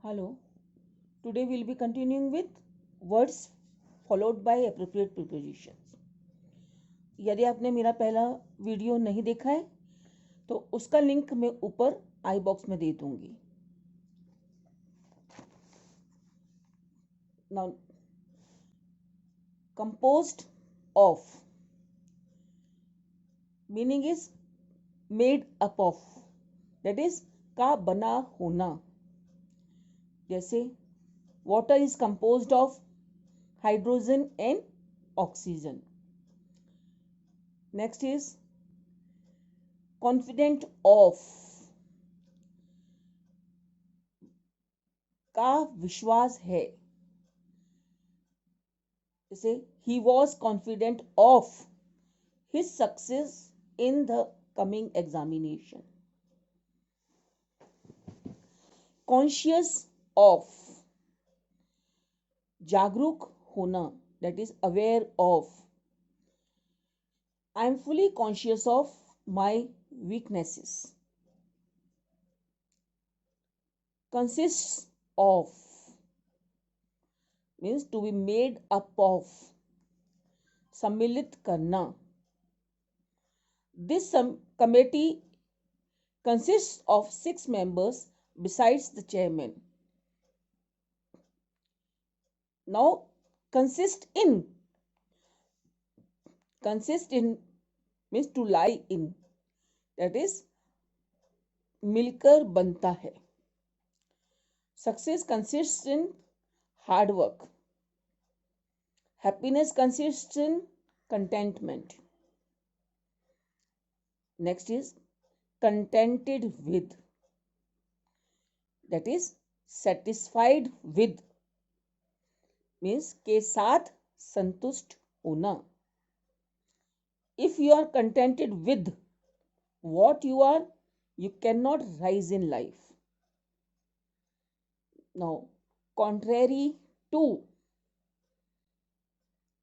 Hello. Today we'll be continuing with words followed by appropriate prepositions. यदि आपने मेरा पहला वीडियो नहीं देखा है तो उसका लिंक मैं ऊपर आई बॉक्स में दे दूंगी. Now, composed of meaning is made up of, that is का बना होना. जैसे water is composed of hydrogen and oxygen. Next is confident of, का विश्वास है. जैसे he was confident of his success in the coming examination. Conscious of, जागरूक होना, that is aware of. I am fully conscious of my weaknesses. Consists of means to be made up of, सम्मिलित करना. This committee consists of 6 members besides the chairman. Now, consist in means to lie in, that is मिलकर बनता है. Success consists in hard work. Happiness consists in contentment. Next is contented with, that is satisfied with means के साथ संतुष्ट होना. If you are contented with what you are, you cannot rise in life. Now, contrary to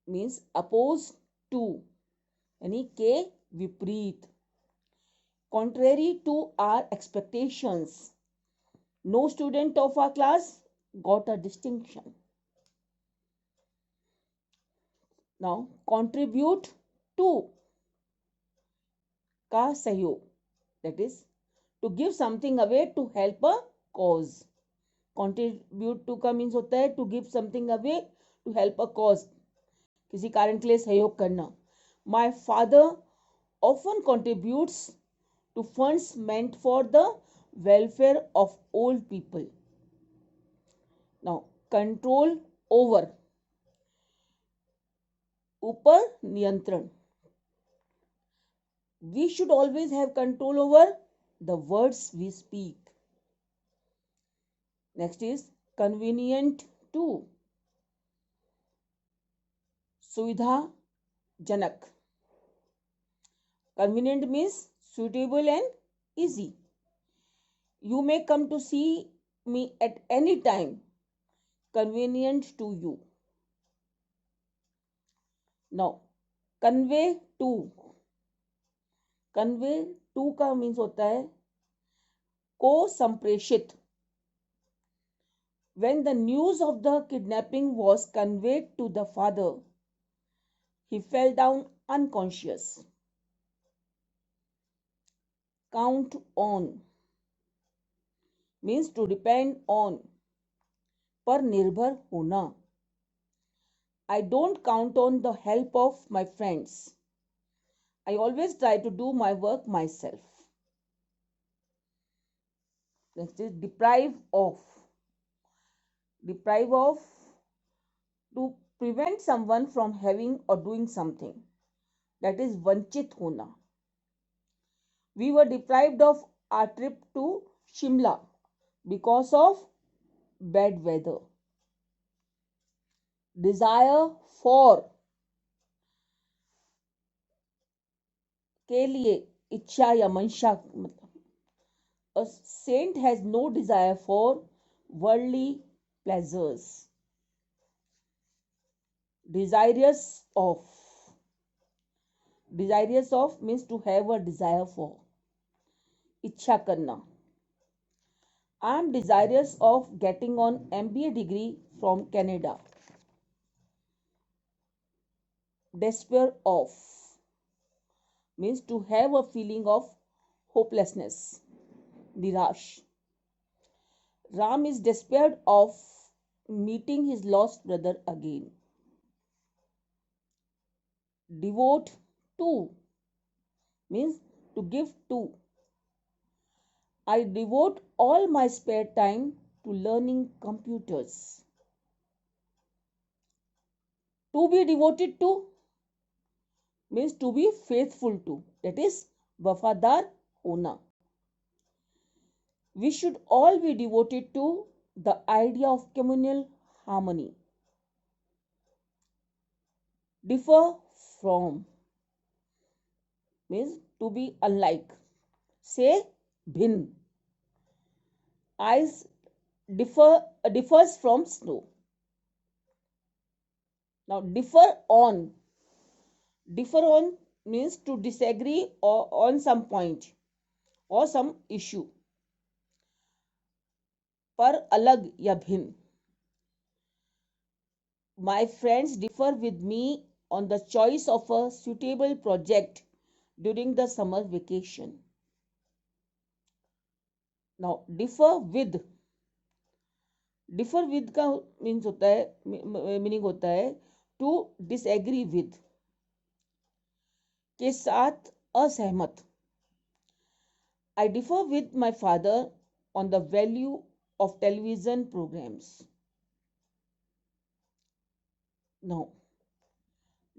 means opposed to, यानी के विपरीत. Contrary to our expectations, no student of our class got a distinction. Now, contribute to, का सहयोग, that is to give something away to help a cause. Contribute to का means होता है to give something away to help a cause, किसी कारण के लिए सहयोग करना. My father often contributes to funds meant for the welfare of old people. Now, control over, ऊपर नियंत्रण. We should always have control over the words we speak. Next is convenient to, सुविधा जनक. Convenient means suitable and easy. You may come to see me at any time. Convenient to you. Now, convey to. Convey to का means होता है को संप्रेषित. When the news of the kidnapping was conveyed to the father, he fell down unconscious. Count on means to depend on, पर निर्भर होना. I don't count on the help of my friends. I always try to do my work myself. Next is deprive of. Deprive of, to prevent someone from having or doing something, that is वंचित होना. We were deprived of our trip to Shimla because of bad weather. Desire for, के लिए इच्छा या मंशा. A saint has no desire for worldly pleasures. Desirous of. Desirous of means to have a desire for, इच्छा करना. I am desirous of getting on MBA degree from Canada. Despair of means to have a feeling of hopelessness, nirash. Ram is despaired of meeting his lost brother again. Devote to means to give to. I devote all my spare time to learning computers. To be devoted to means to be faithful to. That is वफादार होना. We should all be devoted to the idea of communal harmony. Differ from means to be unlike. Say भिन्न. Ice differs from snow. Now differ on means to disagree or on some point or some issue. पर अलग या भिन्न. My friends differ with me on the choice of a suitable project during the summer vacation. Now differ with का means होता है meaning होता है to disagree with के साथ असहमत. I differ with my father on the value of television programs. Now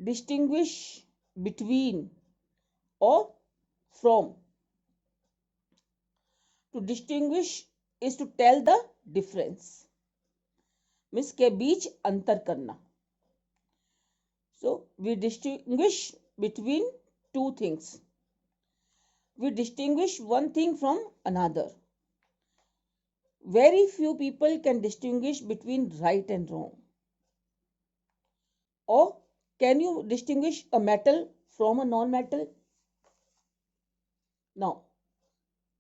distinguish between or from. To distinguish is to tell the difference. Means के बीच अंतर करना. So we distinguish between two things. We distinguish one thing from another. Very few people can distinguish between right and wrong. Or can you distinguish a metal from a non-metal? Now,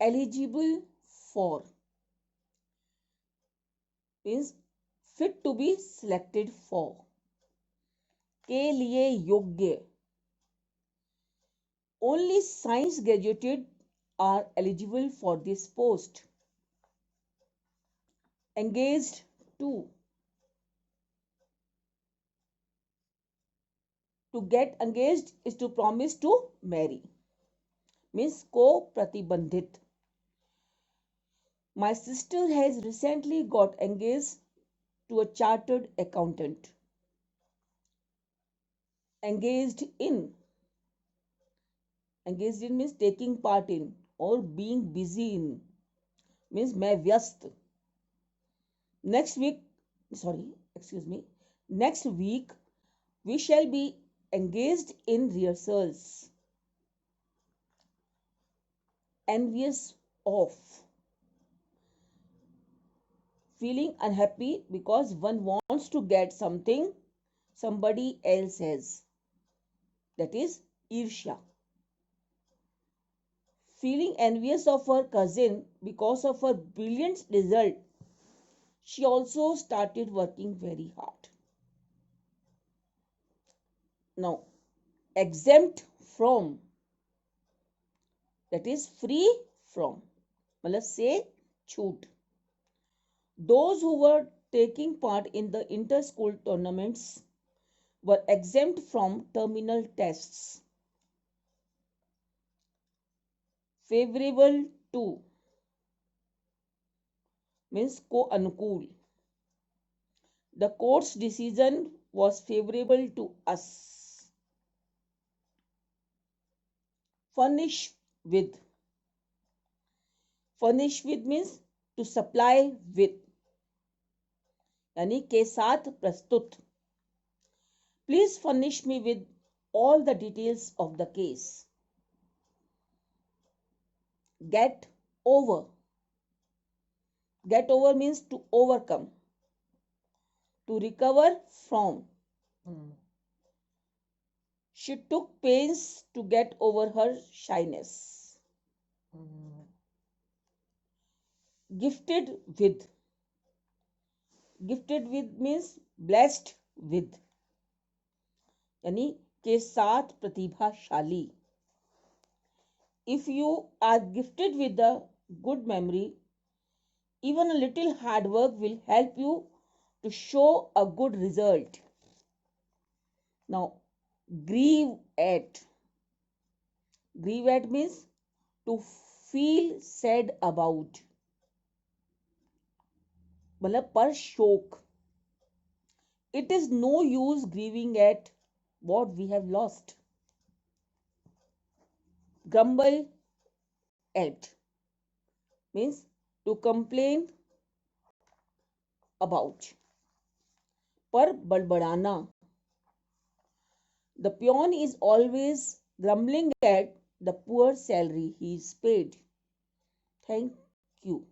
eligible for means fit to be selected for. के लिए योग्य. Only science graduated are eligible for this post. Engaged to. To get engaged is to promise to marry. Means को प्रतिबंधित. My sister has recently got engaged to a chartered accountant. Engaged in. Engaged in means taking part in or being busy in. Means मैं व्यस्त. Next week we shall be engaged in rehearsals. Envious of. Feeling unhappy because one wants to get something somebody else has. That is Irsha. Feeling envious of her cousin because of her brilliant result, she also started working very hard. Now, exempt from. That is free from. मतलब से छूट. Those who were taking part in the inter-school tournaments were exempt from terminal tests. Favorable to means को अनुकूल. The court's decision was favorable to us. Furnish with. Furnish with means to supply with. यानी के साथ प्रस्तुत. Please furnish me with all the details of the case. Get over. Get over means to overcome. To recover from. She took pains to get over her shyness. Gifted with, gifted with means blessed with, यानी के साथ प्रतिभाशाली. If you are gifted with a good memory, even a little hard work will help you to show a good result. Now, grieve at. Grieve at means to feel sad about. मतलब पर शोक. It is no use grieving at what we have lost. Grumble at means to complain about. पर बड़बड़ाना. The peon is always grumbling at the poor salary he is paid. Thank you.